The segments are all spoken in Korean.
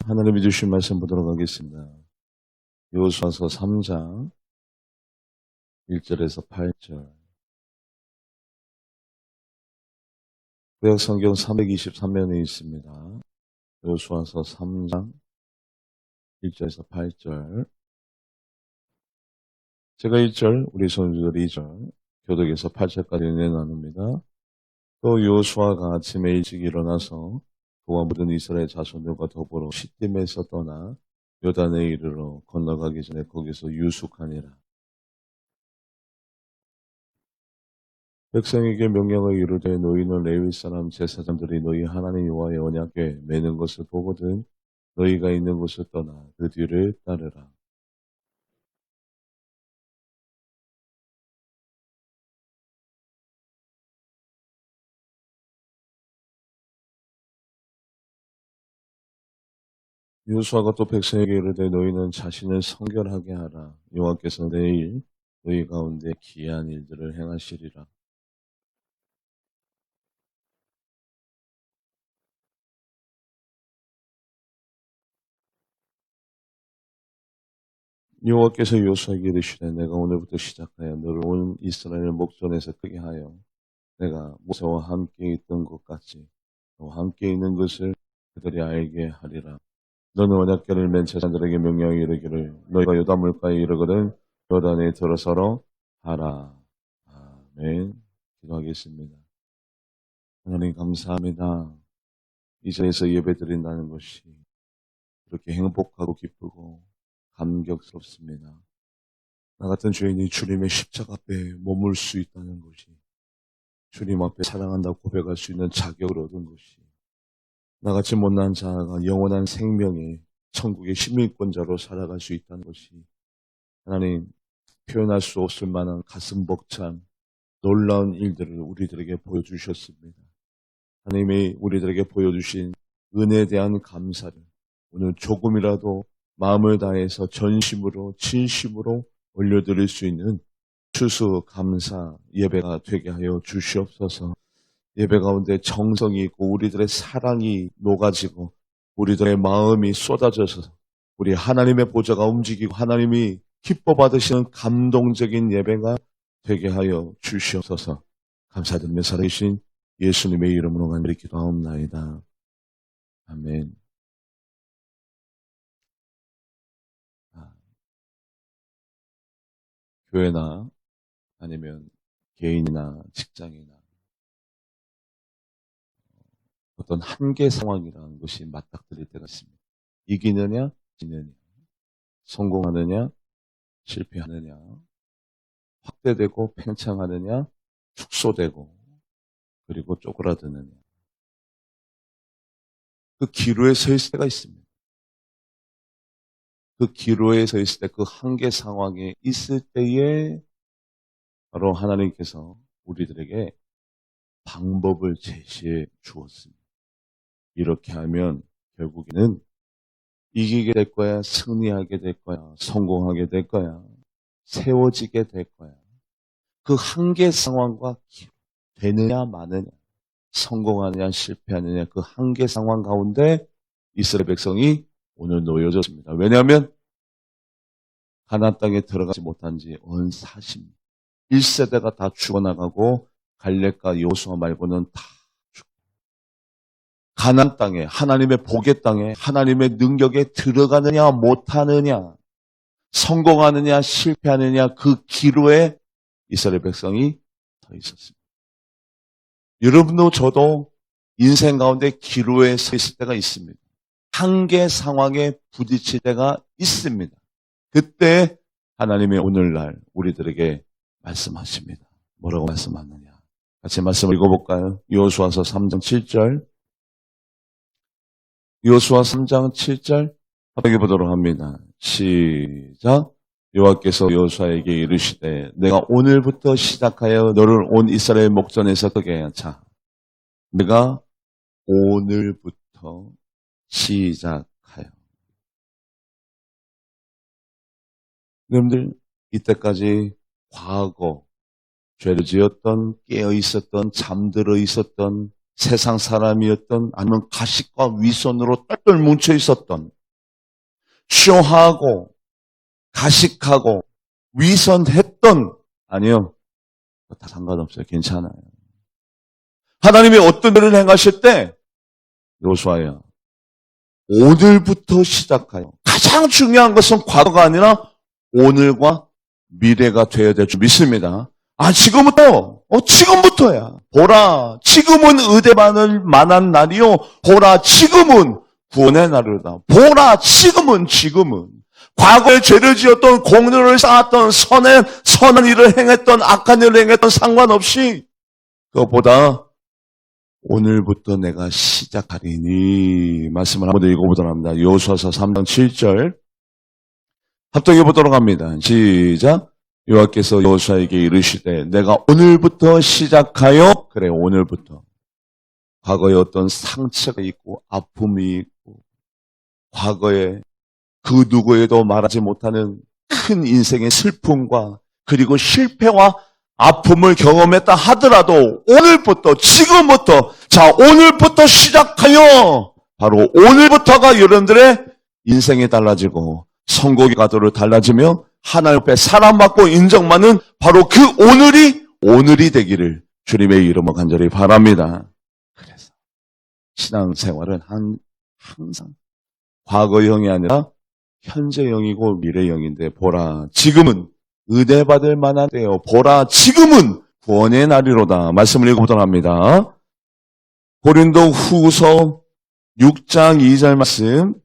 하나님이 주신 말씀 보도록 하겠습니다. 여호수아서 3장 1절에서 8절. 구약 성경 323면에 있습니다. 여호수아서 3장 1절에서 8절. 제가 1절, 우리 손주들 2절, 교독에서 8절까지 은혜 나눕니다. 또 여호수아가 아침에 일찍 일어나서 그와 모든 이스라엘 자손들과 더불어 시딤에서 떠나 요단에 이르러 건너가기 전에 거기서 유숙하니라. 백성에게 명령을 이루되 너희는 레위 사람 제사장들이 너희 하나님 여호와의 언약궤 매는 것을 보거든 너희가 있는 곳을 떠나 그 뒤를 따르라. 여호수아가 또 백성에게 이르되 너희는 자신을 성결하게 하라. 여호와께서 내일 너희 가운데 기이한 일들을 행하시리라. 여호와께서 여호수아에게 이르시되 내가 오늘부터 시작하여 너를 온 이스라엘 목전에서 크게 하여 내가 모세와 함께 있던 것 같이 너와 함께 있는 것을 그들이 알게 하리라. 너는 언약궤를 맨 제사장들에게 명령하여 이르기를 너희가 요단물가에 이르거든 요단에 들어서러 하라. 아멘. 기도하겠습니다. 하나님 감사합니다. 이 자리에서 예배드린다는 것이 그렇게 행복하고 기쁘고 감격스럽습니다. 나 같은 죄인이 주님의 십자가 앞에 머물 수 있다는 것이 주님 앞에 사랑한다고 고백할 수 있는 자격을 얻은 것이 나같이 못난 자가 영원한 생명의 천국의 시민권자로 살아갈 수 있다는 것이 하나님 표현할 수 없을 만한 가슴 벅찬 놀라운 일들을 우리들에게 보여주셨습니다. 하나님이 우리들에게 보여주신 은혜에 대한 감사를 오늘 조금이라도 마음을 다해서 전심으로 진심으로 올려드릴 수 있는 추수 감사 예배가 되게 하여 주시옵소서. 예배 가운데 정성이 있고 우리들의 사랑이 녹아지고 우리들의 마음이 쏟아져서 우리 하나님의 보좌가 움직이고 하나님이 기뻐 받으시는 감동적인 예배가 되게 하여 주시옵소서. 감사드리며 살아계신 예수님의 이름으로 간절히 기도하옵나이다. 아멘. 교회나 아니면 개인이나 직장이나 어떤 한계 상황이라는 것이 맞닥뜨릴 때가 있습니다. 이기느냐, 지느냐, 성공하느냐, 실패하느냐, 확대되고 팽창하느냐, 축소되고 그리고 쪼그라드느냐. 그 기로에 서 있을 때가 있습니다. 그 기로에 서 있을 때 그 한계 상황에 있을 때에 바로 하나님께서 우리들에게 방법을 제시해 주었습니다. 이렇게 하면 결국에는 이기게 될 거야, 승리하게 될 거야, 성공하게 될 거야, 세워지게 될 거야. 그 한계 상황과 되느냐 마느냐, 성공하느냐 실패하느냐 그 한계 상황 가운데 이스라엘 백성이 오늘 놓여졌습니다. 왜냐하면 가나안 땅에 들어가지 못한 지 언 40년. 1세대가 다 죽어나가고 갈렙과 여호수아 말고는 다 죽고 가나안 땅에 하나님의 복의 땅에 하나님의 능력에 들어가느냐 못하느냐 성공하느냐 실패하느냐 그 기로에 이스라엘 백성이 서 있었습니다. 여러분도 저도 인생 가운데 기로에 서 있을 때가 있습니다. 한계 상황에 부딪힐 때가 있습니다. 그때 하나님의 오늘날 우리들에게 말씀하십니다. 뭐라고 말씀하느냐? 같이 말씀을 읽어볼까요? 여호수아서 3장 7절. 여호수아 3장 7절 함께 보도록 합니다. 시작. 여호와께서 여호수아에게 이르시되 내가 오늘부터 시작하여 너를 온 이스라엘 목전에서 크게 하여. 자, 내가 오늘부터 시작하여. 여러분들 이때까지 과거 죄를 지었던 깨어 있었던 잠들어 있었던 세상 사람이었던 아니면 가식과 위선으로 똘똘 뭉쳐 있었던 쇼하고 가식하고 위선했던 아니요. 다 상관없어요. 괜찮아요. 하나님이 어떤 일을 행하실 때 여호수아야 오늘부터 시작하여 가장 중요한 것은 과거가 아니라 오늘과 미래가 되어야 될 줄 믿습니다. 지금부터야. 보라, 지금은 의대받을 만한 날이요. 보라, 지금은 구원의 날이다. 보라, 지금은. 과거에 죄를 지었던, 공로를 쌓았던, 선한 일을 행했던, 악한 일을 행했던 상관없이 그것보다 오늘부터 내가 시작하리니 말씀을 한번 더 읽어보도록 합니다. 여호수아서 3장 7절 합독해 보도록 합니다. 시작. 여호와께서 여호수아에게 이르시되 내가 오늘부터 시작하여 그래 오늘부터 과거에 어떤 상처가 있고 아픔이 있고 과거에 그 누구에도 말하지 못하는 큰 인생의 슬픔과 그리고 실패와 아픔을 경험했다 하더라도 오늘부터 지금부터 오늘부터 시작하여 바로 오늘부터가 여러분들의 인생이 달라지고 선곡의 가도를 달라지며 하나님 앞에 사랑받고 인정받는 바로 그 오늘이 되기를 주님의 이름으로 간절히 바랍니다. 그래서 신앙생활은 항상 과거형이 아니라 현재형이고 미래형인데 보라 지금은 의대받을 만한 때요. 보라 지금은 구원의 날이로다. 말씀을 읽어보도록 합니다. 고린도 후서 6장 2절 말씀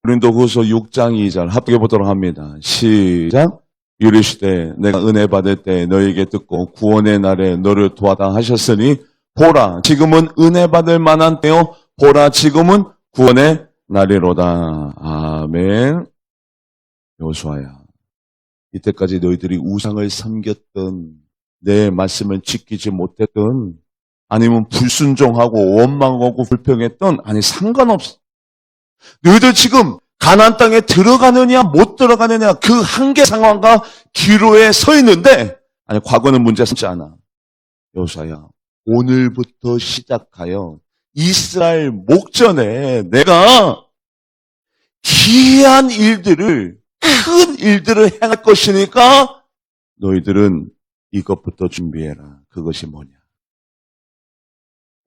고린도 후서 6장 2절 합독해 보도록 합니다. 시작. 이르시되 내가 은혜 받을 때 너에게 듣고 구원의 날에 너를 도와다 하셨으니 보라 지금은 은혜 받을 만한 때요. 보라 지금은 구원의 날이로다. 아멘. 여호수아야 이때까지 너희들이 우상을 섬겼던 내 말씀을 지키지 못했던 아니면 불순종하고 원망하고 불평했던 아니 상관없어. 너희들 지금 가나안 땅에 들어가느냐 못 들어가느냐 그 한계 상황과 기로에 서 있는데 아니 과거는 문제 삼지 않아. 여호수아야 오늘부터 시작하여 이스라엘 목전에 내가 기이한 일들을 큰 일들을 행할 것이니까 너희들은 이것부터 준비해라. 그것이 뭐냐?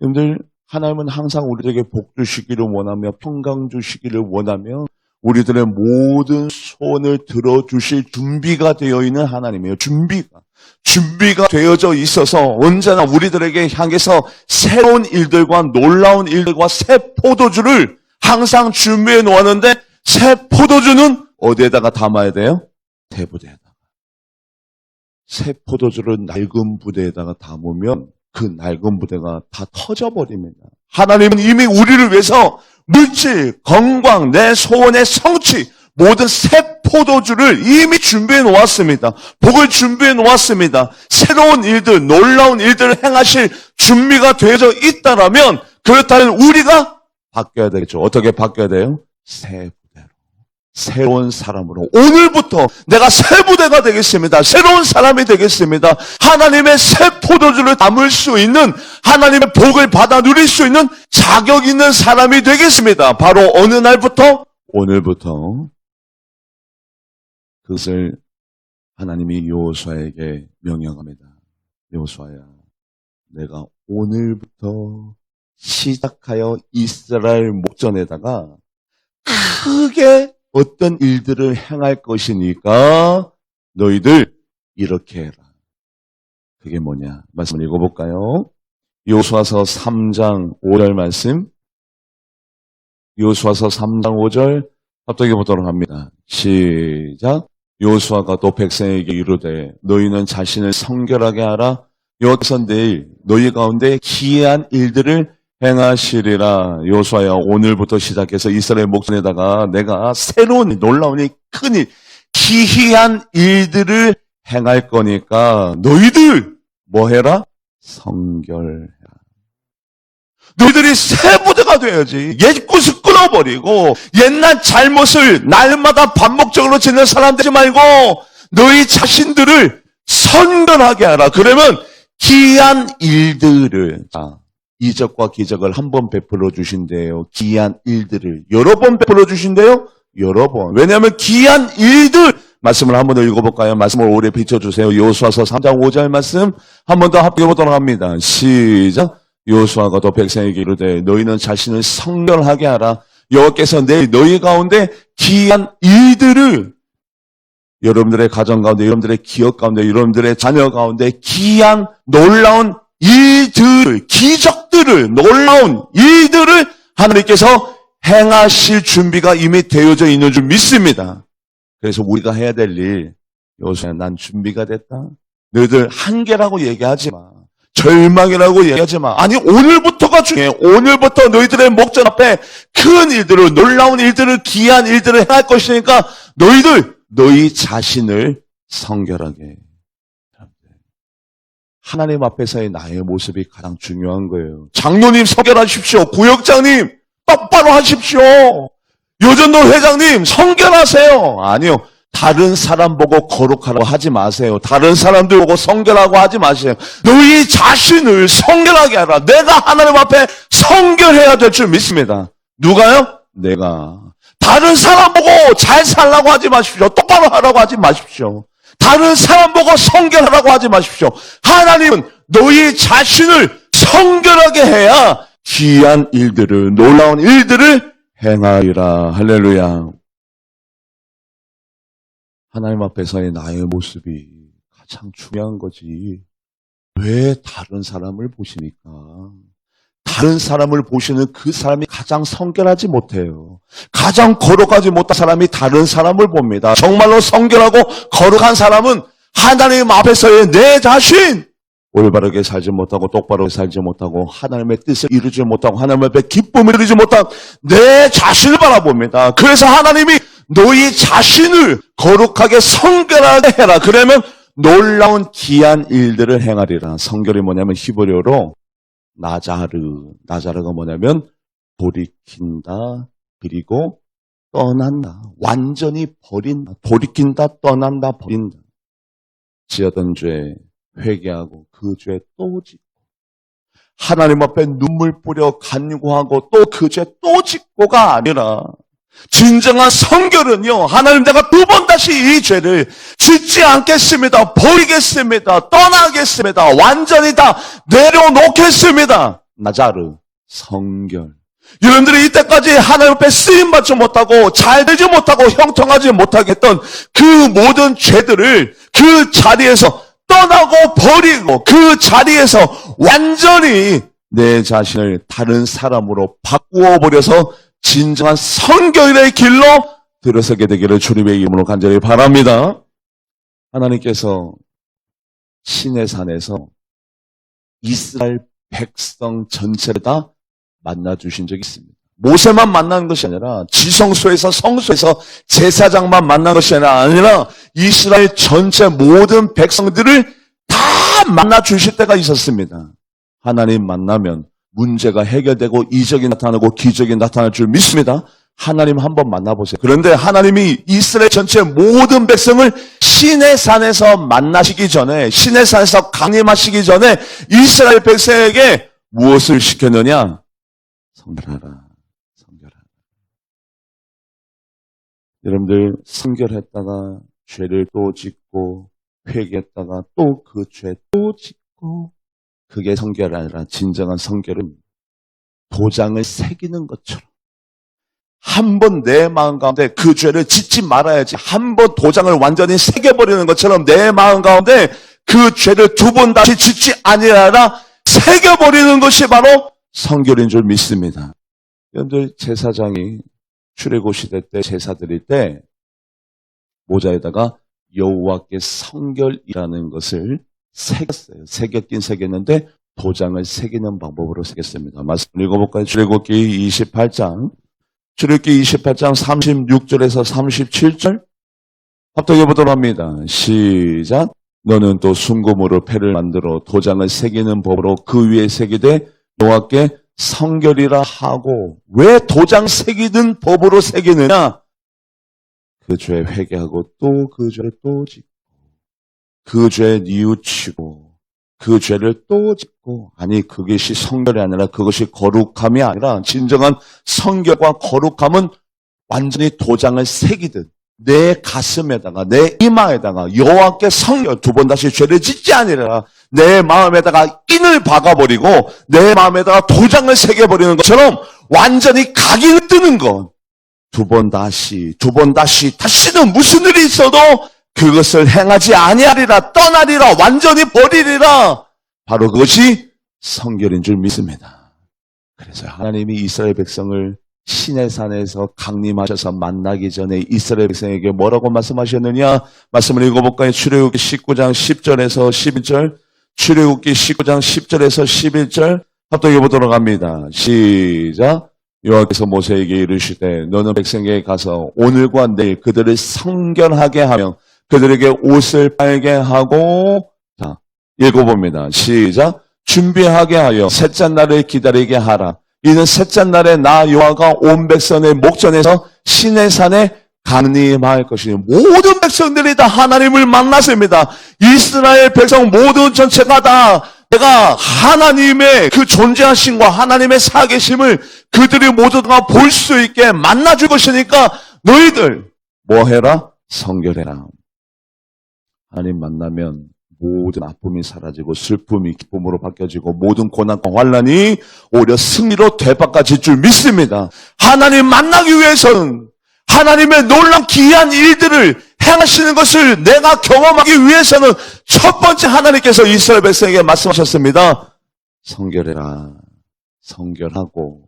여러분들 하나님은 항상 우리에게 복 주시기를 원하며 평강 주시기를 원하며 우리들의 모든 소원을 들어주실 준비가 되어 있는 하나님이에요. 준비가 되어져 있어서 언제나 우리들에게 향해서 새로운 일들과 놀라운 일들과 새 포도주를 항상 준비해 놓았는데 새 포도주는 어디에다가 담아야 돼요? 대부대에다가. 새 포도주를 낡은 부대에다가 담으면 그 낡은 부대가 다 터져버립니다. 하나님은 이미 우리를 위해서 물질, 건강, 내 소원의 성취, 모든 새 포도주를 이미 준비해 놓았습니다. 복을 준비해 놓았습니다. 새로운 일들, 놀라운 일들을 행하실 준비가 되어져 있다라면 그렇다면 우리가 바뀌어야 되겠죠. 어떻게 바뀌어야 돼요? 새 부대로. 새로운 사람으로. 오늘부터 내가 새 부대가 되겠습니다. 새로운 사람이 되겠습니다. 하나님의 새 포도주를 담을 수 있는 하나님의 복을 받아 누릴 수 있는 자격 있는 사람이 되겠습니다. 바로 어느 날부터? 오늘부터. 그것을 하나님이 여호수아에게 명령합니다. 여호수아야, 내가 오늘부터 시작하여 이스라엘 목전에다가 크게 어떤 일들을 행할 것이니까 너희들 이렇게 해라. 그게 뭐냐? 말씀을 읽어볼까요? 여호수아서 3장 5절 말씀. 여호수아서 3장 5절 합독해 보도록 합니다. 시작. 여호수아가 또 백성에게 이르되 너희는 자신을 성결하게 하라. 여호와께서 내일 너희 가운데 기이한 일들을 행하시리라. 여호수아야, 오늘부터 시작해서 이스라엘 목전에다가 내가 새로운 놀라운 일, 큰 일, 기이한 일들을 행할 거니까 너희들 뭐 해라? 성결해라. 너희들이 새 부대가 돼야지. 옛 것을 끊어버리고 옛날 잘못을 날마다 반복적으로 짓는 사람 되지 말고 너희 자신들을 선결하게 하라. 그러면 기이한 일들을 이적과 기적을 한 번 베풀어 주신대요. 기이한 일들을 여러 번 베풀어 주신대요. 여러 번. 왜냐하면 귀한 일들, 말씀을 한 번 더 읽어볼까요? 말씀을 오래 비춰주세요. 여호수아서 3장 5절 말씀 한 번 더 합격해보도록 합니다. 시작. 여호수아가 또 백성에게 이르되 너희는 자신을 성결하게 하라. 여호와께서 내일 너희 가운데 귀한 일들을, 여러분들의 가정 가운데, 여러분들의 기업 가운데, 여러분들의 자녀 가운데 귀한 놀라운 일들을, 기적들을, 놀라운 일들을 하나님께서 행하실 준비가 이미 되어져 있는 줄 믿습니다. 그래서 우리가 해야 될 일, 여호수아 난 준비가 됐다. 너희들 한계라고 얘기하지 마. 절망이라고 얘기하지 마. 아니 오늘부터가 중요해. 오늘부터 너희들의 목전 앞에 큰 일들을, 놀라운 일들을, 귀한 일들을 행할 것이니까 너희 자신을 성결하게. 하나님 앞에서의 나의 모습이 가장 중요한 거예요. 장로님 성결하십시오. 구역장님 똑바로 하십시오. 여전도 회장님 성결하세요. 아니요. 다른 사람 보고 거룩하라고 하지 마세요. 다른 사람들 보고 성결하고 하지 마세요. 너희 자신을 성결하게 하라. 내가 하나님 앞에 성결해야 될 줄 믿습니다. 누가요? 내가. 다른 사람 보고 잘 살라고 하지 마십시오. 똑바로 하라고 하지 마십시오. 다른 사람 보고 성결하라고 하지 마십시오. 하나님은 너희 자신을 성결하게 해야 귀한 일들을, 놀라운 일들을 행하리라. 할렐루야. 하나님 앞에서의 나의 모습이 가장 중요한 거지. 왜 다른 사람을 보십니까? 다른 사람을 보시는 그 사람이 가장 성결하지 못해요. 가장 거룩하지 못한 사람이 다른 사람을 봅니다. 정말로 성결하고 거룩한 사람은 하나님 앞에서의 내 자신, 올바르게 살지 못하고 똑바로 살지 못하고 하나님의 뜻을 이루지 못하고 하나님 앞에 기쁨을 이루지 못한 내 자신을 바라봅니다. 그래서 하나님이 너희 자신을 거룩하게 성결하게 해라. 그러면 놀라운 귀한 일들을 행하리라. 성결이 뭐냐면 히브리어로 나자르가 뭐냐면 돌이킨다, 그리고 떠난다. 완전히 버린다. 돌이킨다, 떠난다, 버린다. 지었던 죄 회개하고 그 죄 또 짓고, 하나님 앞에 눈물 뿌려 간구하고 또 그 죄 또 짓고가 아니라, 진정한 성결은요, 하나님 내가 두 번 다시 이 죄를 짓지 않겠습니다. 버리겠습니다. 떠나겠습니다. 완전히 다 내려놓겠습니다. 나자르, 성결. 여러분들이 이때까지 하나님 앞에 쓰임받지 못하고 잘 되지 못하고 형통하지 못하게 했던 그 모든 죄들을 그 자리에서 떠나고 버리고 그 자리에서 완전히 내 자신을 다른 사람으로 바꾸어 버려서 진정한 성결의 길로 들어서게 되기를 주님의 이름으로 간절히 바랍니다. 하나님께서 시내산에서 이스라엘 백성 전체를 다 만나주신 적이 있습니다. 모세만 만난 것이 아니라 지성소에서 성소에서 제사장만 만난 것이 아니라 이스라엘 전체 모든 백성들을 다 만나주실 때가 있었습니다. 하나님 만나면 문제가 해결되고 이적이 나타나고 기적이 나타날 줄 믿습니다. 하나님 한번 만나보세요. 그런데 하나님이 이스라엘 전체 모든 백성을 시내산에서 만나시기 전에, 시내산에서 강림하시기 전에 이스라엘 백성에게 무엇을 시켰느냐? 성결하라. 성결하라. 여러분들 성결했다가 죄를 또 짓고 회개했다가 또 그 죄 또 짓고, 그게 성결이 아니라 진정한 성결은 도장을 새기는 것처럼 한 번 내 마음 가운데 그 죄를 짓지 말아야지, 한 번 도장을 완전히 새겨버리는 것처럼 내 마음 가운데 그 죄를 두 번 다시 짓지 아니하라 새겨버리는 것이 바로 성결인 줄 믿습니다. 여러분들 제사장이 출애굽 시대 때 제사 드릴 때 모자에다가 여호와께 성결이라는 것을 새겼어요. 새겼긴 새겼는데 도장을 새기는 방법으로 새겼습니다. 말씀 읽어볼까요? 출애굽기 28장 36절에서 37절 합독해 보도록 합니다. 시작. 너는 또 순금으로 패를 만들어 도장을 새기는 법으로 그 위에 새기되 여호와께 성결이라 하고. 왜 도장 새기는 법으로 새기느냐? 그 죄 회개하고 또 그 죄를 또 짓고 그 죄 뉘우치고 그 죄를 또 짓고. 아니 그것이 성결이 아니라 그것이 거룩함이 아니라 진정한 성결과 거룩함은 완전히 도장을 새기듯 내 가슴에다가 내 이마에다가 여호와께 성결 두 번 다시 죄를 짓지 아니라 내 마음에다가 인을 박아버리고 내 마음에다가 도장을 새겨버리는 것처럼 완전히 각인을 뜨는 것. 두 번 다시 다시는 무슨 일이 있어도 그것을 행하지 아니하리라, 떠나리라, 완전히 버리리라. 바로 그것이 성결인 줄 믿습니다. 그래서 하나님이 이스라엘 백성을 시내산에서 강림하셔서 만나기 전에 이스라엘 백성에게 뭐라고 말씀하셨느냐? 말씀을 읽어볼까요? 출애굽기 19장 10절에서 11절. 출애굽기 19장 10절에서 11절 합독해 보도록 합니다. 시작. 여호와께서 모세에게 이르시되 너는 백성에게 가서 오늘과 내일 그들을 성결하게 하며 그들에게 옷을 빨게 하고, 자, 읽어봅니다. 시작. 준비하게 하여 셋째 날을 기다리게 하라. 이는 셋째 날에 나 여호와가 온 백성의 목전에서 시내산에 강림할 것이니 모든 백성들이 다 하나님을 만났습니다. 이스라엘 백성 모든 전체가 다 내가 하나님의 그 존재하심과 하나님의 살아계심을 그들이 모두 다 볼 수 있게 만나줄 것이니까 너희들 뭐 해라? 성결해라. 하나님 만나면 모든 아픔이 사라지고 슬픔이 기쁨으로 바뀌어지고 모든 고난과 환난이 오히려 승리로 되바꿔질 줄 믿습니다. 하나님 만나기 위해서는 하나님의 놀라운 기이한 일들을 행하시는 것을 내가 경험하기 위해서는 첫 번째 하나님께서 이스라엘 백성에게 말씀하셨습니다. 성결해라. 성결하고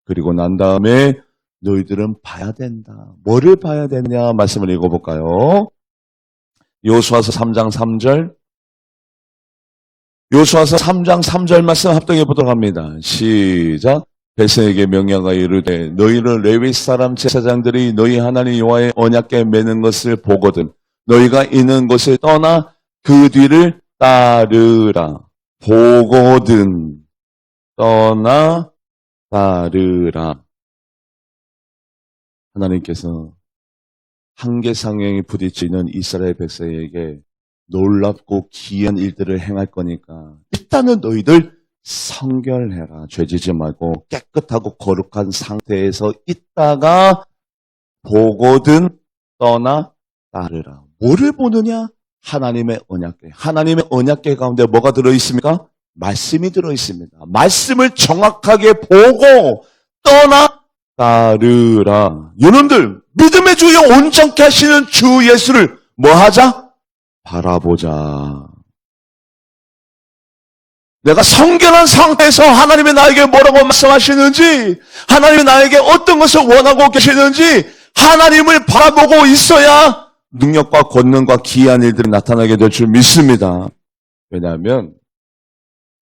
그리고 난 다음에 너희들은 봐야 된다. 뭐를 봐야 되냐 말씀을 읽어볼까요? 여호수아서 3장 3절. 여호수아서 3장 3절 말씀 합독해 보도록 합니다. 시작. 백성에게 명령하여 이르되 너희는 레위 사람 제사장들이 너희 하나님 여호와의 언약궤 매는 것을 보거든 너희가 있는 곳을 떠나 그 뒤를 따르라. 보거든 떠나 따르라. 하나님께서 한계상황에 부딪히는 이스라엘 백성에게 놀랍고 기이한 일들을 행할 거니까 일단은 너희들 성결해라. 죄지지 말고 깨끗하고 거룩한 상태에서 있다가 보거든 떠나 따르라. 뭐를 보느냐? 하나님의 언약궤. 하나님의 언약궤 가운데 뭐가 들어있습니까? 말씀이 들어있습니다. 말씀을 정확하게 보고 떠나 따르라. 여러분들 믿음의 주여 온전케 하시는 주 예수를 뭐 하자? 바라보자. 내가 성결한 상태에서 하나님이 나에게 뭐라고 말씀하시는지, 하나님이 나에게 어떤 것을 원하고 계시는지 하나님을 바라보고 있어야 능력과 권능과 기이한 일들이 나타나게 될 줄 믿습니다. 왜냐하면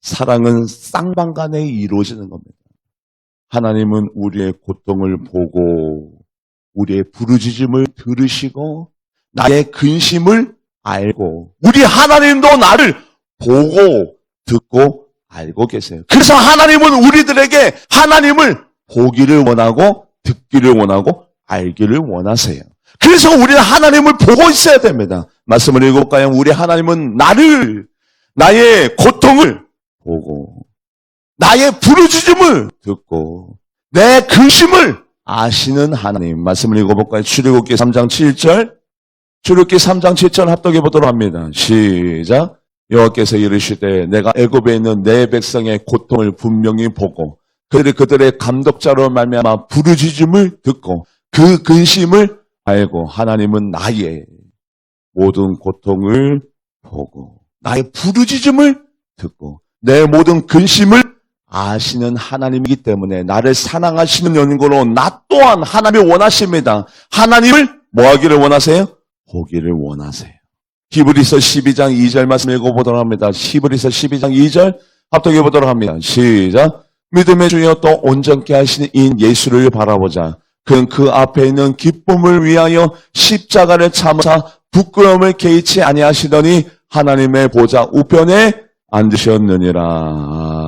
사랑은 쌍방간에 이루어지는 겁니다. 하나님은 우리의 고통을 보고 우리의 부르짖음을 들으시고 나의 근심을 알고 우리 하나님도 나를 보고 듣고 알고 계세요. 그래서 하나님은 우리들에게 하나님을 보기를 원하고 듣기를 원하고 알기를 원하세요. 그래서 우리는 하나님을 보고 있어야 됩니다. 말씀을 읽어볼까요? 우리 하나님은 나의 고통을 보고 나의 부르짖음을 듣고 내 근심을 아시는 하나님. 말씀을 읽어볼까요? 출애굽기 3장 7절. 출애굽기 3장 7절 합독해 보도록 합니다. 시작. 여호와께서 이르시되 내가 애굽에 있는 내 백성의 고통을 분명히 보고 그들의 감독자로 말미암아 부르짖음을 듣고 그 근심을 알고 하나님은 나의 모든 고통을 보고 나의 부르짖음을 듣고 내 모든 근심을 아시는 하나님이기 때문에 나를 사랑하시는 연고로 나 또한 하나님이 원하십니다. 하나님을 뭐 하기를 원하세요? 보기를 원하세요. 히브리서 12장 2절 말씀 읽어보도록 합니다. 히브리서 12장 2절 합독해 보도록 합니다. 시작. 믿음의 주여 또 온전케 하시는 인 예수를 바라보자. 그는 그 앞에 있는 기쁨을 위하여 십자가를 참으사 부끄러움을 개의치 아니하시더니 하나님의 보좌 우편에 앉으셨느니라.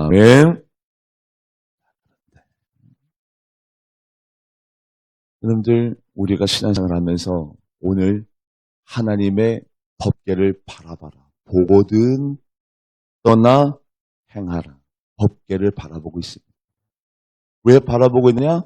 아멘. 여러분들 우리가 신앙생활을 하면서 오늘 하나님의 법궤를 바라봐라. 보거든 떠나 행하라. 법궤를 바라보고 있습니다. 왜 바라보고 있느냐?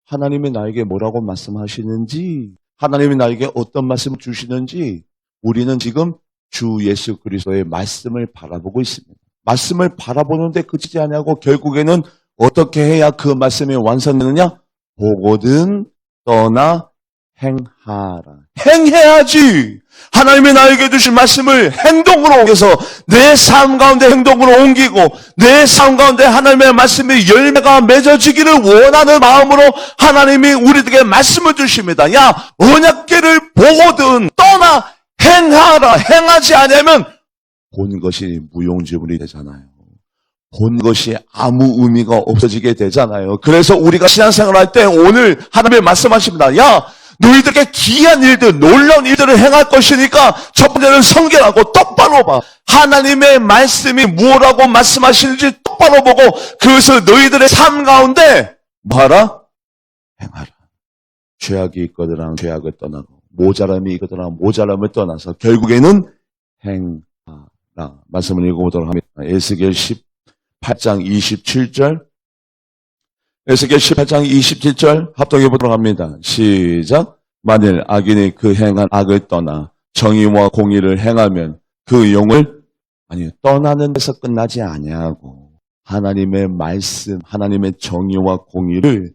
하나님이 나에게 뭐라고 말씀하시는지, 하나님이 나에게 어떤 말씀을 주시는지 우리는 지금 주 예수 그리스도의 말씀을 바라보고 있습니다. 말씀을 바라보는데 그치지 아니하고 결국에는 어떻게 해야 그 말씀이 완성되느냐? 보거든 떠나 행하라. 행해야지. 하나님이 나에게 주신 말씀을 행동으로 옮겨서 내 삶 가운데 행동으로 옮기고 내 삶 가운데 하나님의 말씀이 열매가 맺어지기를 원하는 마음으로 하나님이 우리에게 말씀을 주십니다. 야, 언약궤를 보거든 떠나 행하라. 행하지 않으면 본 것이 무용지물이 되잖아요. 본 것이 아무 의미가 없어지게 되잖아요. 그래서 우리가 신앙생활 할 때 오늘 하나님이 말씀하십니다. 야, 너희들에게 귀한 일들, 놀라운 일들을 행할 것이니까 첫 번째는 성결하고 똑바로 봐. 하나님의 말씀이 무엇라고 말씀하시는지 똑바로 보고 그것을 너희들의 삶 가운데 뭐하라? 행하라. 죄악이 있거든 죄악을 떠나고 모자람이 있거든 모자람을 떠나서 결국에는 행하라. 말씀을 읽어보도록 합니다. 에스겔 18장 27절 에스겔 18장 27절 합독해 보도록 합니다. 시작. 만일 악인이 그 행한 악을 떠나 정의와 공의를 행하면 그 영을 떠나는 데서 끝나지 아니하고 하나님의 말씀, 하나님의 정의와 공의를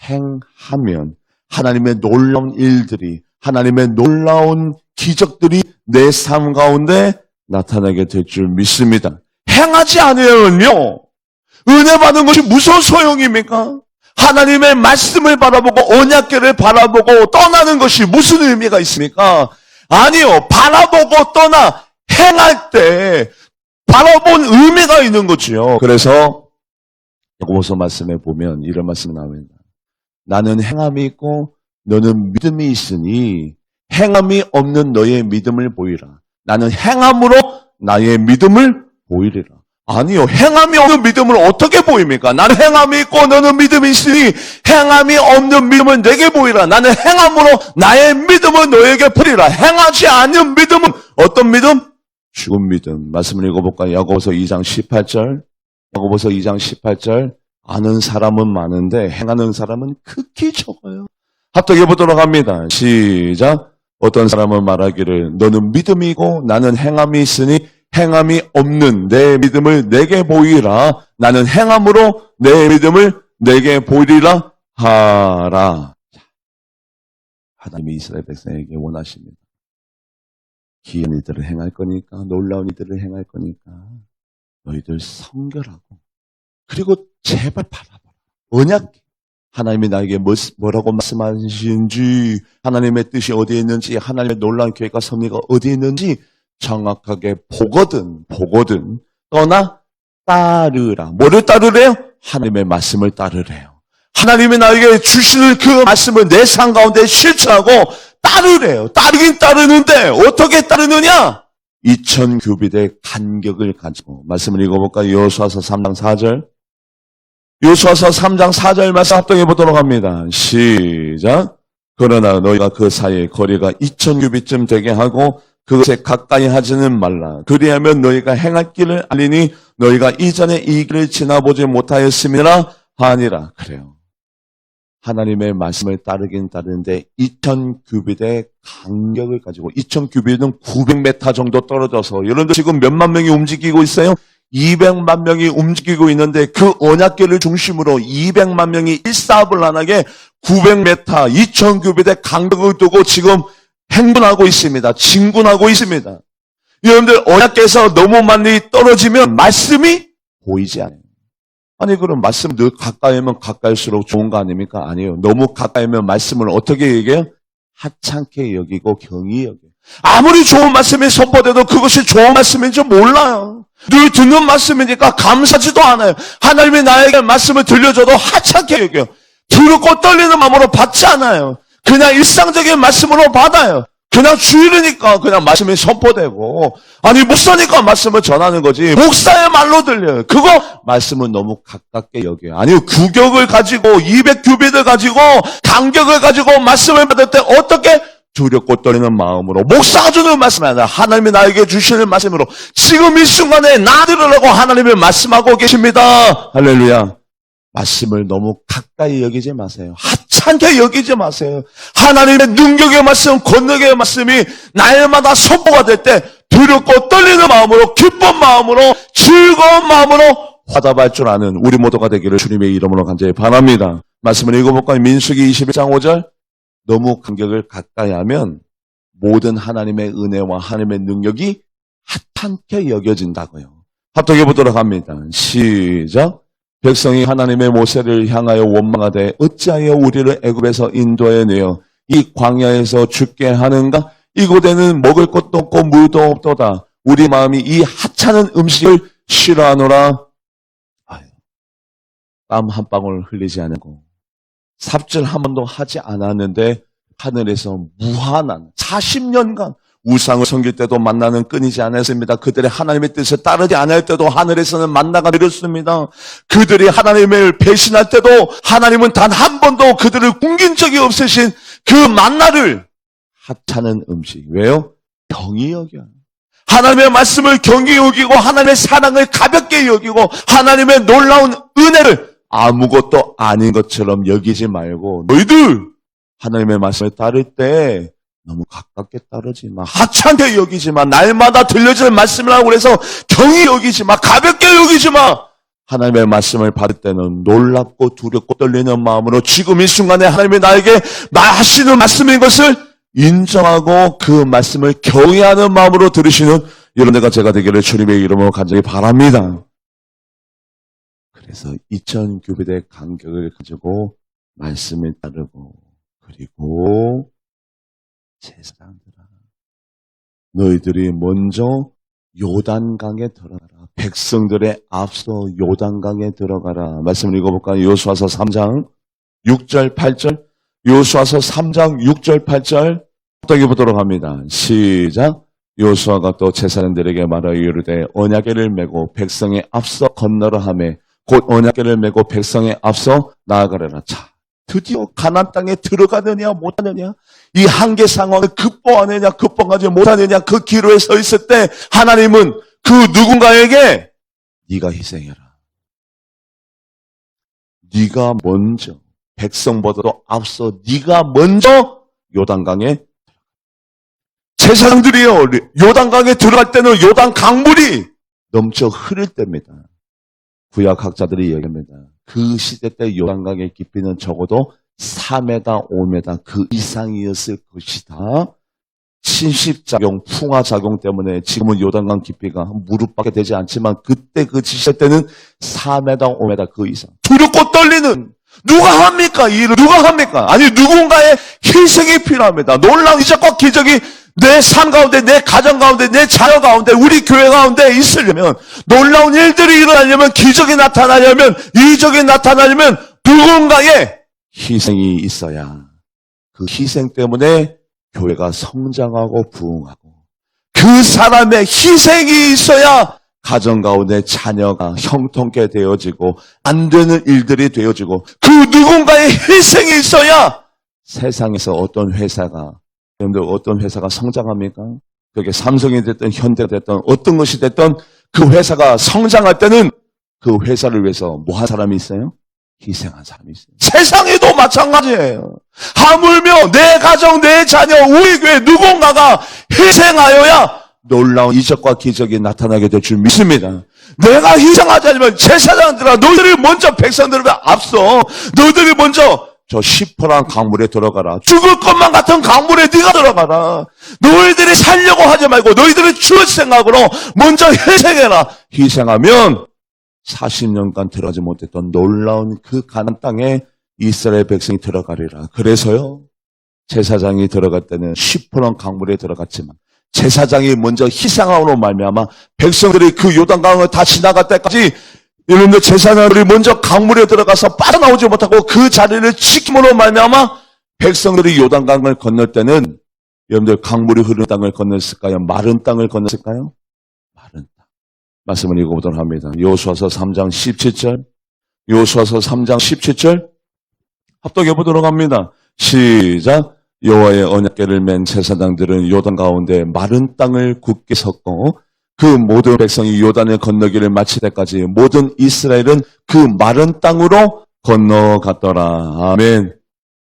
행하면 하나님의 놀라운 일들이, 하나님의 놀라운 기적들이 내 삶 가운데 나타나게 될 줄 믿습니다. 행하지 않으면요, 은혜 받은 것이 무슨 소용입니까? 하나님의 말씀을 바라보고 언약궤를 바라보고 떠나는 것이 무슨 의미가 있습니까? 아니요. 바라보고 떠나 행할 때 바라본 의미가 있는 거지요. 그래서 야고보서 말씀에 보면 이런 말씀이 나옵니다. 나는 행함이 있고 너는 믿음이 있으니 행함이 없는 너의 믿음을 보이라. 나는 행함으로 나의 믿음을 보이리라. 아니요. 행함이 없는 믿음을 어떻게 보입니까? 나는 행함이 있고 너는 믿음이 있으니 행함이 없는 믿음은 내게 보이라. 나는 행함으로 나의 믿음을 너에게 보이라. 행하지 않는 믿음은 어떤 믿음? 죽은 믿음. 말씀을 읽어볼까요? 야고보서 2장 18절. 야고보서 2장 18절. 아는 사람은 많은데 행하는 사람은 극히 적어요. 합독해 보도록 합니다. 시작. 어떤 사람은 말하기를 너는 믿음이고 나는 행함이 있으니 행함이 없는 내 믿음을 내게 보이라. 나는 행함으로 내 믿음을 내게 보이리라 하라. 하나님이 이스라엘 백성에게 원하십니다. 기이한 일들을 행할 거니까, 놀라운 일들을 행할 거니까 너희들 성결하고 그리고 제발 바라봐라. 언약, 하나님이 나에게 뭐라고 말씀하시는지, 하나님의 뜻이 어디에 있는지, 하나님의 놀라운 계획과 섭리가 어디에 있는지 정확하게 보거든 떠나 따르라. 뭐를 따르래요? 하나님의 말씀을 따르래요. 하나님이 나에게 주시는 그 말씀을 내 삶 가운데 실천하고 따르래요. 따르긴 따르는데 어떻게 따르느냐? 2000규빗의 간격을 가지고. 말씀을 읽어볼까요? 여호수아서 3장 4절. 여호수아서 3장 4절 말씀 합독해 보도록 합니다. 시작. 그러나 너희가 그 사이에 거리가 2000규빗쯤 되게 하고 그것에 가까이 하지는 말라. 그리하면 너희가 행할 길을 알리니 너희가 이전에 이 길을 지나보지 못하였음이라 하니라. 그래요. 하나님의 말씀을 따르긴 따르는데 2000규빗의 간격을 가지고, 2000규빗은 900m 정도 떨어져서, 여러분들 지금 몇만 명이 움직이고 있어요? 200만 명이 움직이고 있는데 그 언약궤를 중심으로 200만 명이 일사불란하게 900m, 2000규빗의 간격을 두고 지금 행군하고 있습니다. 진군하고 있습니다. 여러분들 언약궤에서 너무 많이 떨어지면 말씀이 보이지 않아요. 아니 그럼 말씀 늘 가까이면 가까일수록 좋은 거 아닙니까? 아니에요. 너무 가까이면 말씀을 어떻게 얘기해요? 하찮게 여기고 경히 여겨요. 아무리 좋은 말씀이 선포돼도 그것이 좋은 말씀인지 몰라요. 늘 듣는 말씀이니까 감사지도 않아요. 하나님이 나에게 말씀을 들려줘도 하찮게 여겨요. 두렵고 떨리는 마음으로 받지 않아요. 그냥 일상적인 말씀으로 받아요. 그냥 주일이니까 그냥 말씀이 선포되고, 아니 목사니까 말씀을 전하는 거지 목사의 말로 들려요. 그거 말씀은 너무 가깝게 여겨요. 아니요, 규격을 가지고 200규빗을 가지고 간격을 가지고 말씀을 받을 때 어떻게 두렵고 떨리는 마음으로 목사가 주는 말씀이 아니라 하나님이 나에게 주시는 말씀으로 지금 이 순간에 나 들으라고 하나님이 말씀하고 계십니다. 할렐루야. 말씀을 너무 가까이 여기지 마세요. 하찮게 여기지 마세요. 하나님의 능력의 말씀, 권능의 말씀이 날마다 선포가 될 때 두렵고 떨리는 마음으로, 기쁜 마음으로, 즐거운 마음으로 화답할 줄 아는 우리 모두가 되기를 주님의 이름으로 간절히 바랍니다. 말씀을 읽어볼까요? 민수기 21장 5절. 너무 간격을 가까이 하면 모든 하나님의 은혜와 하나님의 능력이 하찮게 여겨진다고요. 합독해 보도록 합니다. 시작. 백성이 하나님의 모세를 향하여 원망하되 어찌하여 우리를 애굽에서 인도해 내어 이 광야에서 죽게 하는가? 이곳에는 먹을 것도 없고 물도 없도다. 우리 마음이 이 하찮은 음식을 싫어하노라. 땀 한 방울 흘리지 않고 삽질 한 번도 하지 않았는데 하늘에서 무한한 40년간 우상을 섬길 때도 만나는 끊이지 않았습니다. 그들의 하나님의 뜻을 따르지 않을 때도 하늘에서는 만나가 내렸습니다. 그들이 하나님을 배신할 때도 하나님은 단 한 번도 그들을 굶긴 적이 없으신 그 만나를 하찮은 음식. 왜요? 경히 여겨. 하나님의 말씀을 경히 여기고 하나님의 사랑을 가볍게 여기고 하나님의 놀라운 은혜를 아무것도 아닌 것처럼 여기지 말고 너희들 하나님의 말씀을 따를 때 너무 가깝게 따르지 마. 하찮게 여기지 마. 날마다 들려지는 말씀이라고 그래서 경히 여기지 마. 가볍게 여기지 마. 하나님의 말씀을 받을 때는 놀랍고 두렵고 떨리는 마음으로 지금 이 순간에 하나님이 나에게 하시는 말씀인 것을 인정하고 그 말씀을 경외하는 마음으로 들으시는 여러분들과 제가 되기를 주님의 이름으로 간절히 바랍니다. 그래서 2000규빗의 간격을 가지고 말씀을 따르고 그리고 제사장들아 너희들이 먼저 요단강에 들어가라. 백성들의 앞서 요단강에 들어가라. 말씀을 읽어볼까요? 여호수아서 3장 6절 8절 여호수아서 3장 6절 8절 합독해 보도록 합니다. 시작. 여호수아가 또 제사장들에게 말하여 이르되 언약궤를 메고 백성의 앞서 건너라 하매 곧 언약궤를 메고 백성의 앞서 나아가려라. 자, 드디어 가나안 땅에 들어가느냐 못하느냐 이 한계 상황을 극복하느냐 극복하지 못하느냐 그 기로에 서 있을 때 하나님은 그 누군가에게 네가 희생해라. 네가 먼저 백성보다도 앞서 네가 먼저 요단강에 제사장들이요 요단강에 들어갈 때는 요단 강물이 넘쳐 흐를 때입니다. 구약학자들이 얘기합니다. 그 시대 때 요단강의 깊이는 적어도 4m, 5m 그 이상이었을 것이다. 침식작용, 풍화작용 때문에 지금은 요단강 깊이가 무릎밖에 되지 않지만 그때 그 시대 때는 4m, 5m 그 이상. 두렵고 떨리는 누가 합니까? 이 일을 누가 합니까? 아니 누군가의 희생이 필요합니다. 놀라운 이적과 기적이 내 삶 가운데, 내 가정 가운데, 내 자녀 가운데, 우리 교회 가운데 있으려면 놀라운 일들이 일어나려면 기적이 나타나려면 이적이 나타나려면 누군가의 희생이 있어야 그 희생 때문에 교회가 성장하고 부흥하고 그 사람의 희생이 있어야 가정 가운데 자녀가 형통케 되어지고 안 되는 일들이 되어지고 그 누군가의 희생이 있어야 세상에서 어떤 회사가 여러분들 어떤 회사가 성장합니까? 그게 삼성이 됐든 현대가 됐든 어떤 것이 됐든 그 회사가 성장할 때는 그 회사를 위해서 뭐 한 사람이 있어요? 희생한 사람이 있어요. 세상에도 마찬가지예요. 하물며 내 가정, 내 자녀, 우리 교회 누군가가 희생하여야 놀라운 이적과 기적이 나타나게 될 줄 믿습니다. 내가 희생하지 않으면 제사장들아 너희들이 먼저 백성들을 앞서 너희들이 먼저 저 시퍼란 강물에 들어가라. 죽을 것만 같은 강물에 네가 들어가라. 너희들이 살려고 하지 말고 너희들이 죽을 생각으로 먼저 희생해라. 희생하면 40년간 들어가지 못했던 놀라운 그 가나안 땅에 이스라엘 백성이 들어가리라. 그래서요 제사장이 들어갈 때는 시퍼란 강물에 들어갔지만 제사장이 먼저 희생함으로 말미암아 백성들이 그 요단강을 다 지나갈 때까지 여러분들 제사장들이 먼저 강물에 들어가서 빠져나오지 못하고 그 자리를 지킴으로 말미암아 백성들이 요단강을 건널 때는 여러분들 강물이 흐르는 땅을 건넜을까요? 마른 땅을 건넜을까요? 마른 땅. 말씀을 읽어보도록 합니다. 여호수아서 3장 17절 여호수아서 3장 17절 합독해 보도록 합니다. 시작. 여호와의 언약궤를 맨 제사장들은 요단 가운데 마른 땅을 굳게 섰고 그 모든 백성이 요단을 건너기를 마칠 때까지 모든 이스라엘은 그 마른 땅으로 건너갔더라. 아멘.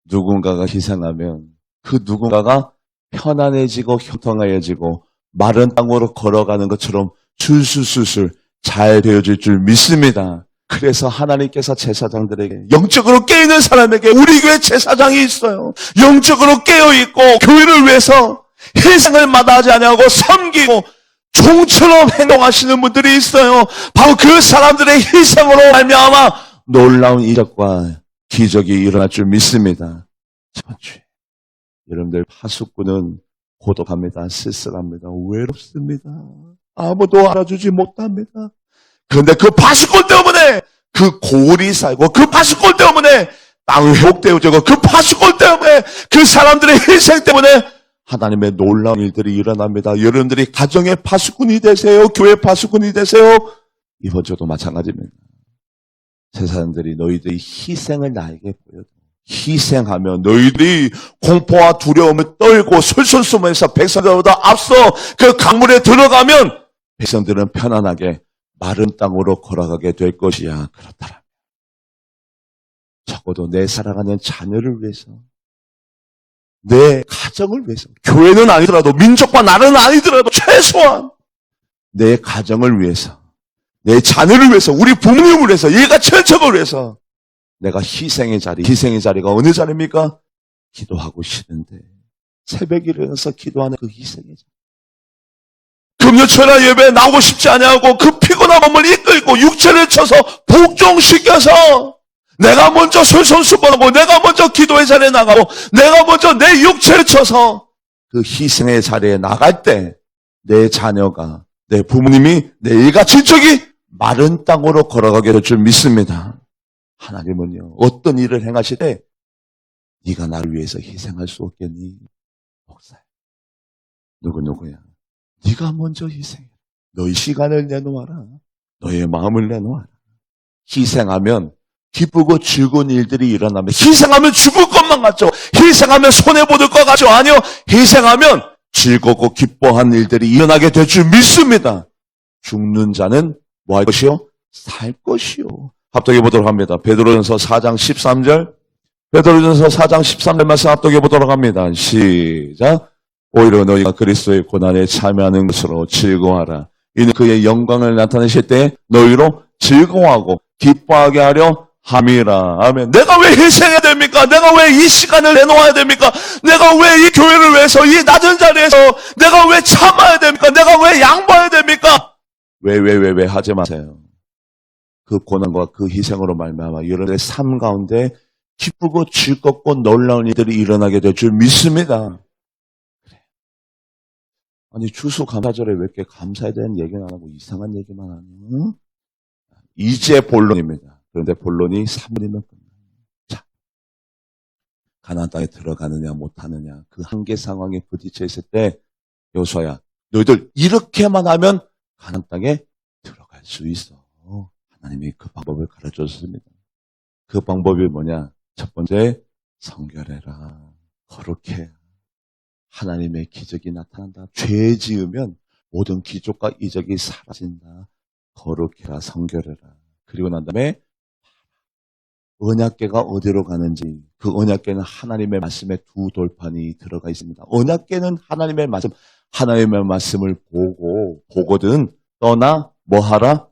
누군가가 희생하면 그 누군가가 편안해지고 형통하여지고 마른 땅으로 걸어가는 것처럼 술술술술 잘 되어질 줄 믿습니다. 그래서 하나님께서 제사장들에게, 영적으로 깨어있는 사람에게 우리 교회 제사장이 있어요. 영적으로 깨어있고 교회를 위해서 희생을 마다하지 아니하고 섬기고 종처럼 행동하시는 분들이 있어요. 바로 그 사람들의 희생으로 말미암아 놀라운 이적과 기적이 일어날 줄 믿습니다. 첫 주에 여러분들, 파수꾼은 고독합니다. 쓸쓸합니다. 외롭습니다. 아무도 알아주지 못합니다. 그런데 그 파수꾼 때문에 그 고을이 살고, 그 파수꾼 때문에 땅이 회복되어지고, 그 파수꾼 때문에 그 사람들의 희생 때문에 하나님의 놀라운 일들이 일어납니다. 여러분들이 가정의 파수꾼이 되세요. 교회 파수꾼이 되세요. 이번 주도 마찬가지입니다. 세상들이 너희들이 희생을 나에게 보여줘. 희생하면 너희들이 공포와 두려움을 떨고 솔솔수면서 백성들보다 앞서 그 강물에 들어가면 백성들은 편안하게 마른 땅으로 걸어가게 될 것이야. 그렇더라. 적어도 내 살아가는 자녀를 위해서, 내 가정을 위해서, 교회는 아니더라도, 민족과 나라는 아니더라도 최소한 내 가정을 위해서, 내 자녀를 위해서, 우리 부모님을 위해서, 얘가 천척을 위해서 내가 희생의 자리가 어느 자리입니까? 기도하고 싶은데 새벽에 일어나서 기도하는 그 희생의 자리. 금요철날 예배에 나오고 싶지 아니하고 그 피곤한 몸을 이끌고 육체를 쳐서 복종시켜서 내가 먼저 솔선수범하고 내가 먼저 기도의 자리에 나가고 내가 먼저 내 육체를 쳐서 그 희생의 자리에 나갈 때 내 자녀가, 내 부모님이, 내 일가 친척이 마른 땅으로 걸어가게 될 줄 믿습니다. 하나님은요, 어떤 일을 행하실 때 네가 나를 위해서 희생할 수 없겠니? 목사야. 누구야? 네가 먼저 희생해. 너의 시간을 내놓아라. 너의 마음을 내놓아라. 희생하면 기쁘고 즐거운 일들이 일어나면, 희생하면 죽을 것만 같죠? 희생하면 손해보을 것 같죠? 아니요. 희생하면 즐겁고 기뻐한 일들이 일어나게 될 줄 믿습니다. 죽는 자는 뭐 할 것이요? 살 것이요. 합독해 보도록 합니다. 베드로전서 4장 13절. 베드로전서 4장 13절 말씀 합독해 보도록 합니다. 시작. 오히려 너희가 그리스도의 고난에 참여하는 것으로 즐거워하라. 이는 그의 영광을 나타내실 때 너희로 즐거워하고 기뻐하게 하려 함이라. 아멘. 내가 왜 희생해야 됩니까? 내가 왜 이 시간을 내놓아야 됩니까? 내가 왜 이 교회를 위해서 이 낮은 자리에서 내가 왜 참아야 됩니까? 내가 왜 양보해야 됩니까? 왜 하지 마세요. 그 고난과 그 희생으로 말미암아 여러분의 삶 가운데 기쁘고 즐겁고 놀라운 일들이 일어나게 될 줄 믿습니다. 아니, 추수감사절에 왜 이렇게 감사에 대한 얘기는 안 하고 이상한 얘기만 하니? 응? 이제 본론입니다. 그런데 본론이 3분이면 끝나요. 자, 가나안 땅에 들어가느냐 못하느냐 그 한계 상황에 부딪혀 있을 때 여호수아야, 너희들 이렇게만 하면 가나안 땅에 들어갈 수 있어. 하나님이 그 방법을 가르쳐줬습니다. 그 방법이 뭐냐? 첫 번째, 성결해라. 거룩해. 하나님의 기적이 나타난다. 죄 지으면 모든 기적과 이적이 사라진다. 거룩해라, 성결해라. 그리고 난 다음에 언약궤가 어디로 가는지, 그 언약궤는 하나님의 말씀에 두 돌판이 들어가 있습니다. 언약궤는 하나님의 말씀을 보거든 떠나 뭐 하라?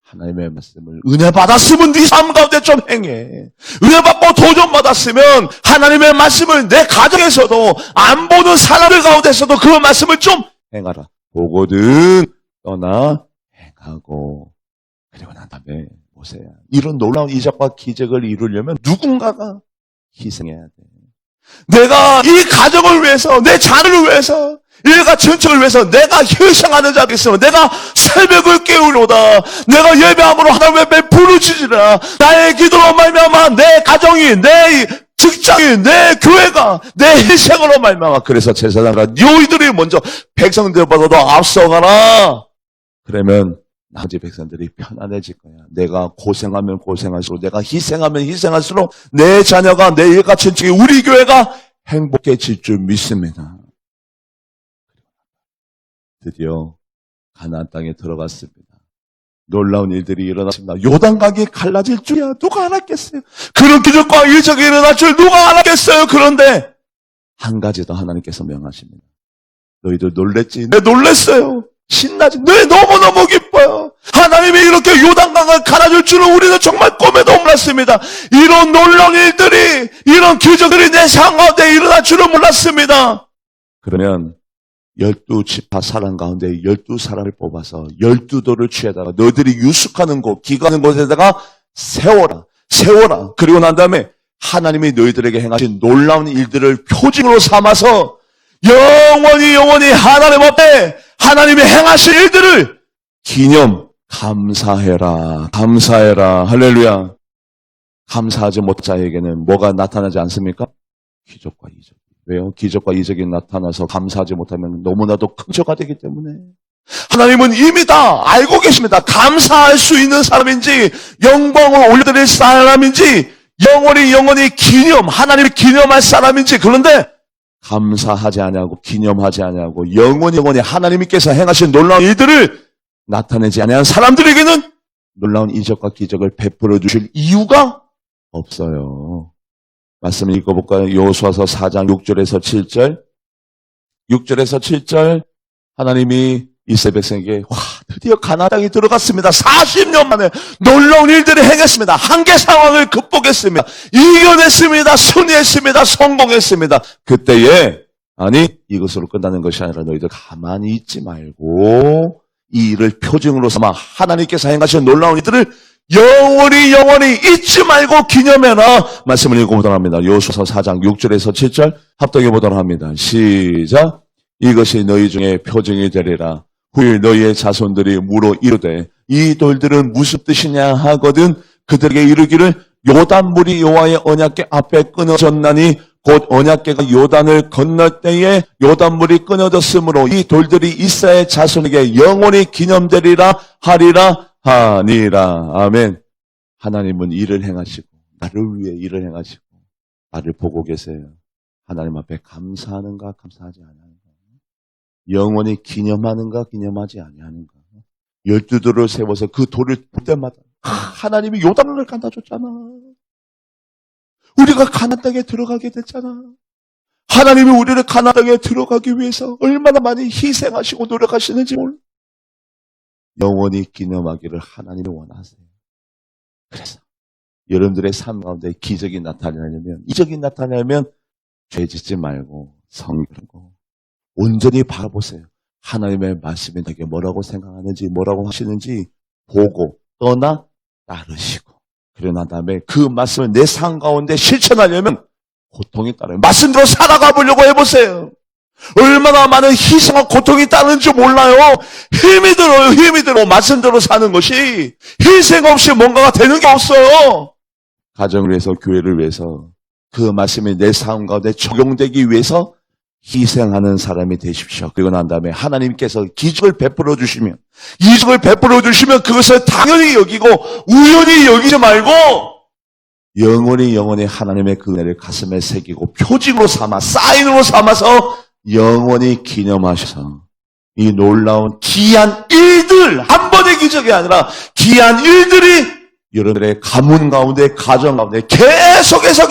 하나님의 말씀을 은혜 받았으면 네 삶 가운데 좀 행해. 은혜 받고 도전 받았으면 하나님의 말씀을 내 가정에서도 안 보는 사람들 가운데서도 그 말씀을 좀 행하라. 보거든 떠나 행하고. 그리고 난 다음에 보세요. 이런 놀라운 이적과 기적을 이루려면 누군가가 희생해야 돼. 내가 이 가정을 위해서, 내 자녀를 위해서, 일가 전체를 위해서 내가 희생하는 자가 있으면 내가 새벽을 깨우려다. 내가 예배함으로 하나님의 배 부르짖으라. 나의 기도로 말미암아 내 가정이, 내 직장이, 내 교회가 내 희생으로 말미암아. 그래서 제사장과 너희들이 먼저 백성들보다도 앞서가라. 그러면 나머지 백성들이 편안해질 거야. 내가 고생하면 고생할수록, 내가 희생하면 희생할수록 내 자녀가, 내 일가 친척이, 우리 교회가 행복해질 줄 믿습니다. 드디어 가나안 땅에 들어갔습니다. 놀라운 일들이 일어났습니다. 요단강이 갈라질 줄이야 누가 알았겠어요? 그런 기적과 일적이 일어날 줄 누가 알았겠어요? 그런데 한 가지 더 하나님께서 명하십니다. 너희들 놀랬지? 네, 놀랬어요. 신나지? 네, 너무너무 기뻐요. 하나님이 이렇게 요단강을 갈아줄 줄은 우리는 정말 꿈에도 몰랐습니다. 이런 놀라운 일들이, 이런 기적들이 내 삶 가운데 일어날 줄은 몰랐습니다. 그러면 12지파 사람 가운데 12사람을 뽑아서 12돌을 취해다가 너희들이 유숙하는 곳, 기가하는 곳에다가 세워라. 그리고 난 다음에 하나님이 너희들에게 행하신 놀라운 일들을 표징으로 삼아서 영원히 하나님 앞에 하나님이 행하신 일들을 감사해라. 할렐루야. 감사하지 못한 자에게는 뭐가 나타나지 않습니까? 기적과 이적. 왜요? 기적과 이적이 나타나서 감사하지 못하면 너무나도 큰 죄가 되기 때문에. 하나님은 이미 다 알고 계십니다. 감사할 수 있는 사람인지 영광을 올려드릴 사람인지 영원히 하나님을 기념할 사람인지. 그런데 감사하지 아니하고 기념하지 아니하고 영원히 하나님께서 행하신 놀라운 일들을 나타내지 아니한 사람들에게는 놀라운 이적과 기적을 베풀어 주실 이유가 없어요. 말씀 읽어볼까요? 여호수아서 4장 6절에서 7절. 6절에서 7절 하나님이 이스라엘 백성에게 드디어 가나안 땅에 들어갔습니다. 40년 만에 놀라운 일들을 행했습니다. 한계 상황을 극복했습니다. 이겨냈습니다. 승리했습니다. 성공했습니다. 그때에 이것으로 끝나는 것이 아니라 너희들 가만히 있지 말고 이 일을 표징으로 삼아 하나님께서 행하신 놀라운 일들을 영원히 잊지 말고 기념해라. 말씀을 읽어보도록 합니다. 여호수아서 4장 6절에서 7절 합독해 보도록 합니다. 시작. 이것이 너희 중에 표징이 되리라. 후에 너희의 자손들이 물어 이르되 이 돌들은 무슨 뜻이냐 하거든 그들에게 이르기를 요단물이 여호와의 언약궤 앞에 끊어졌나니 곧 언약궤가 요단을 건널 때에 요단물이 끊어졌으므로 이 돌들이 이스라엘 자손에게 영원히 기념되리라 하니라. 아멘. 하나님은 일을 행하시고 나를 위해 일을 행하시고 나를 보고 계세요. 하나님 앞에 감사하는가 감사하지 않는가, 영원히 기념하는가 기념하지 아니하는가. 12돌을 세워서 그 돌을 볼 때마다 하나님이 요단을 가다줬잖아. 우리가 가나안 땅에 들어가게 됐잖아. 하나님이 우리를 가나안 땅에 들어가기 위해서 얼마나 많이 희생하시고 노력하시는지 몰라. 영원히 기념하기를 하나님이 원하세요. 그래서 여러분들의 삶 가운데 기적이 나타나려면, 이적이 나타나려면 죄 짓지 말고 성경고 온전히 바라보세요. 하나님의 말씀이 내게 뭐라고 생각하는지, 뭐라고 하시는지 보고 떠나 따르시고, 그러고 난 다음에 그 말씀을 내 삶 가운데 실천하려면 고통이 따라요. 말씀대로 살아가 보려고 해보세요. 얼마나 많은 희생과 고통이 따르는지 몰라요. 힘이 들어요. 말씀대로 사는 것이 희생 없이 뭔가가 되는 게 없어요. 가정을 위해서, 교회를 위해서 그 말씀이 내 삶 가운데 적용되기 위해서 희생하는 사람이 되십시오. 그리고 난 다음에 하나님께서 기적을 베풀어 주시면, 이적을 베풀어 주시면 그것을 당연히 여기고 우연히 여기지 말고 영원히 하나님의 그 은혜를 가슴에 새기고 표징으로 삼아, 사인으로 삼아서 영원히 기념하셔서 이 놀라운 귀한 일들, 한 번의 기적이 아니라 귀한 일들이 여러분들의 가문 가운데, 가정 가운데 계속해서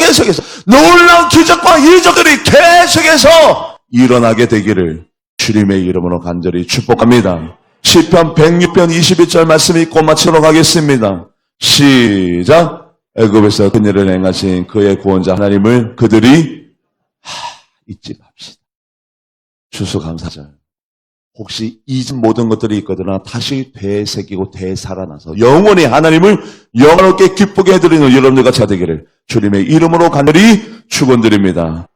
놀라운 기적과 이적들이 계속해서 일어나게 되기를 주님의 이름으로 간절히 축복합니다. 시편 106편 21절 말씀 읽고 마치도록 하겠습니다. 시작. 애굽에서 그들을 행하신 그의 구원자 하나님을 그들이 잊지 맙시다. 추수감사절. 혹시 잊은 모든 것들이 있거나 다시 되새기고 되살아나서 영원히 하나님을 영원롭게 기쁘게 해드리는 여러분들 같이 되기를 주님의 이름으로 간절히 축원드립니다.